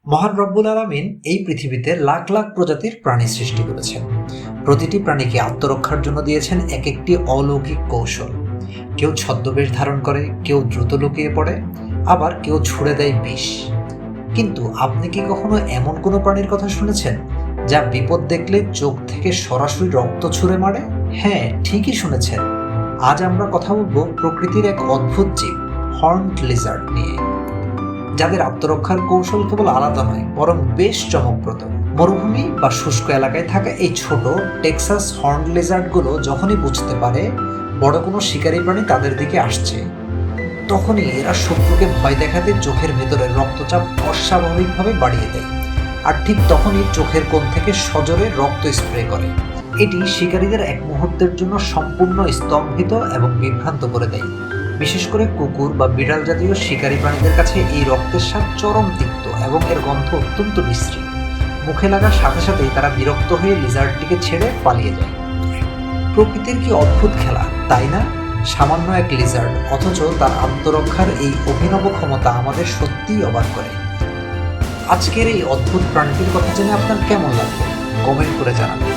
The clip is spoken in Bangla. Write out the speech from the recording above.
মহান রব্বুল আলামিন এই পৃথিবীতে লাখ লাখ প্রজাতির প্রাণী সৃষ্টি করেছেন। প্রতিটি প্রাণীকে আত্মরক্ষার জন্য দিয়েছেন এক একটি অলৌকিক কৌশল। কেউ ছদ্মবেশ ধারণ করে, কেউ দ্রুত লুকিয়ে পড়ে, আবার কেউ ছুড়ে দেয় বিষ। কিন্তু আপনি কি কখনো এমন কোনো প্রাণীর কথা শুনেছেন যা বিপদ দেখলে চোখ থেকে সরাসরি রক্ত ছুঁড়ে মারে? হ্যাঁ, ঠিকই শুনেছেন। আজ আমরা কথা বলবো প্রকৃতির এক অদ্ভুত জীব, হর্নড লিজার্ড নিয়ে, যাদের আত্মরক্ষার কৌশল কেবল আলাদা নয়, বরং বেশ চমকপ্রদ। মরুভূমি বা শুষ্ক এলাকায় থাকা এই ছোট টেক্সাস হর্নড লিজার্ডগুলো যখনই বুঝতে পারে বড় কোনো শিকারী প্রাণী তাদের দিকে আসছে, তখনই এরা শত্রুকে ভয় দেখাতে চোখের ভেতরে রক্তচাপ অস্বাভাবিকভাবে বাড়িয়ে দেয়। আর ঠিক তখনই চোখের কোণ থেকে সজোরে রক্ত স্প্রে করে। এটি শিকারীদের এক মুহূর্তের জন্য সম্পূর্ণ স্তম্ভিত এবং বিভ্রান্ত করে দেয়। বিশেষ করে কুকুর বা বিড়াল জাতীয় শিকারী প্রাণীদের কাছে এই রক্তের স্বাদ চরম তিক্ত এবং এর গন্ধ অত্যন্ত বিশ্রী। মুখে লাগার সাথে সাথেই তারা বিরক্ত হয়ে লিজার্ডটিকে ছেড়ে পালিয়ে যায়। প্রকৃতির কি অদ্ভুত খেলা, তাই না? সামান্য এক লিজার্ড, অথচ তার আত্মরক্ষার এই অভিনব ক্ষমতা আমাদের সত্যিই অবাক করে। আজকের এই অদ্ভুত প্রাণীটির কথা জেনে আপনার কেমন লাগলো? কমেন্ট করে জানাবেন।